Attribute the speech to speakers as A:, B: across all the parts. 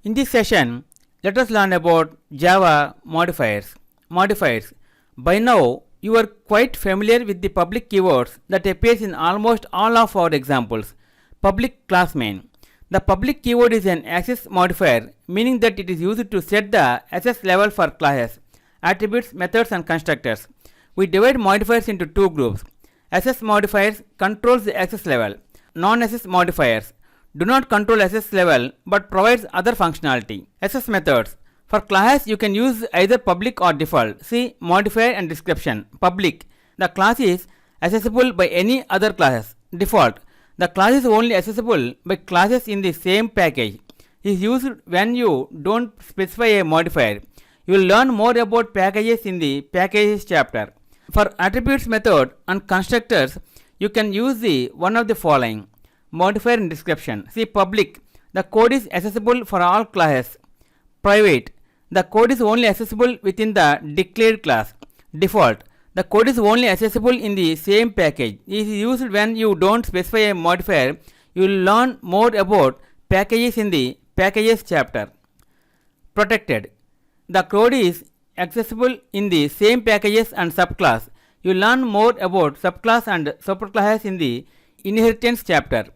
A: In this session, let us learn about Java modifiers. Modifiers. By now, you are quite familiar with the public keywords that appears in almost all of our examples. Public class main. The public keyword is an access modifier, meaning that it is used to set the access level for classes, attributes, methods and constructors. We divide modifiers into two groups. Access modifiers controls the access level. Non-access modifiers do not control access level but provides other functionality. Access methods. For classes you can use either public or default. See modifier and description. Public. The class is accessible by any other classes. Default. The class is only accessible by classes in the same package. Is used when you don't specify a modifier. You will learn more about packages in the packages chapter. For attributes method and constructors, you can use the one of the following. Modifier and description. See public. The code is accessible for all classes. Private. The code is only accessible within the declared class. Default. The code is only accessible in the same package. It is used when you don't specify a modifier. You will learn more about packages in the packages chapter. Protected. The code is accessible in the same packages and subclass. You will learn more about subclass and superclasses in the inheritance chapter.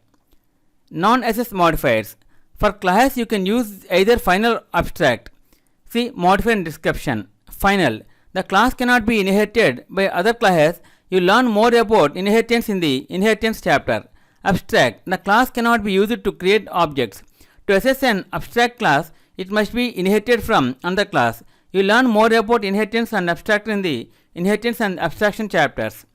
A: Non-access modifiers. For classes you can use either final or abstract. See modifier and description. Final. The class cannot be inherited by other classes. You learn more about inheritance in the inheritance chapter. Abstract. The class cannot be used to create objects. To access an abstract class, it must be inherited from another class. You learn more about inheritance and abstraction in the inheritance and abstraction chapters.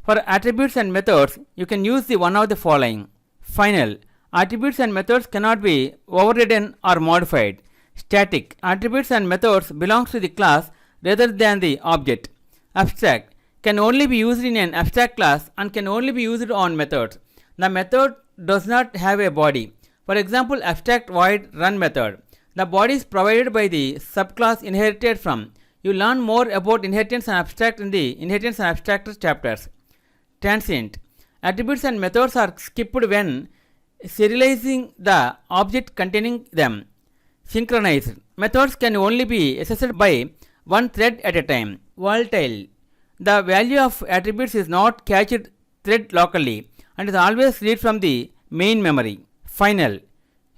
A: For attributes and methods, you can use the one of the following. Final. Attributes and methods cannot be overridden or modified. Static. Attributes and methods belongs to the class rather than the object. Abstract. Can only be used in an abstract class and can only be used on methods. The method does not have a body. For example, abstract void run method. The body is provided by the subclass inherited from. You learn more about inheritance and abstract in the inheritance and abstract chapters. Transient. Attributes and methods are skipped when serializing the object containing them. Synchronized. Methods can only be accessed by one thread at a time. Volatile. The value of attributes is not cached thread locally and is always read from the main memory. Final.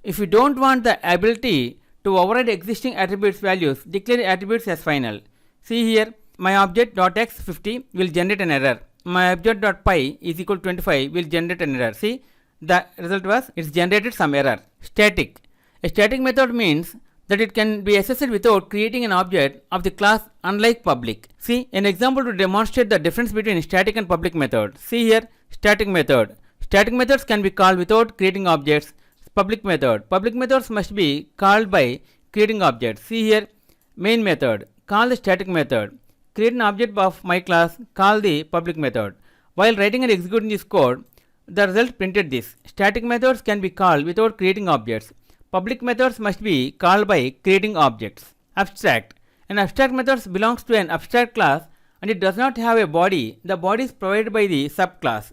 A: If you don't want the ability to override existing attributes values, declare attributes as final. See here, my object.x 50 will generate an error. My object.py is equal to 25 will generate an error. See, the result was it's generated some error. Static. A static method means that it can be accessed without creating an object of the class unlike public. See an example to demonstrate the difference between static and public method. See here static method. Static methods can be called without creating objects. Public method. Public methods must be called by creating objects. See here main method. Call the static method. Create an object of my class. Call the public method. While writing and executing this code, the result printed this. Static methods can be called without creating objects. Public methods must be called by creating objects. Abstract. An abstract method belongs to an abstract class and it does not have a body. The body is provided by the subclass.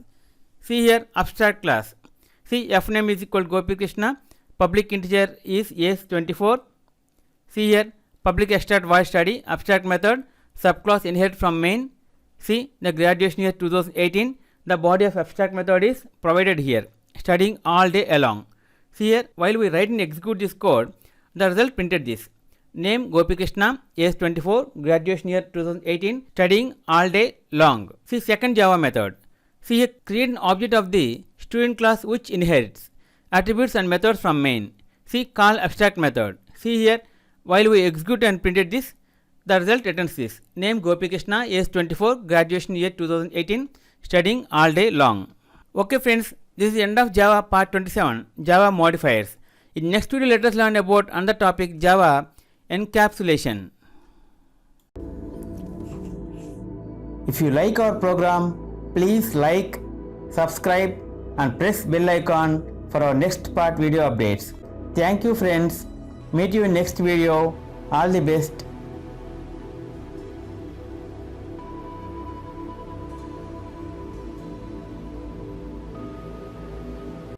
A: See here abstract class. See fname is equal to Gopie Krishna. Public integer is AS24. See here public extract void study abstract method. Subclass inherit from main. See the graduation year 2018. The body of abstract method is provided here. Studying all day along. See here, while we write and execute this code, the result printed this. Name Gopie Krishna, age 24, graduation year 2018, studying all day long. See second Java method. See here, create an object of the student class which inherits attributes and methods from main. See call abstract method. See here, while we execute and printed this, the result returns this. Name Gopie Krishna, age 24, graduation year 2018, studying all day long. Okay friends, this is the end of Java part 27, Java modifiers. In next video, let us learn about another topic, Java encapsulation. If you like our program, please like, subscribe and press bell icon for our next part video updates. Thank you friends. Meet you in next video. All the best.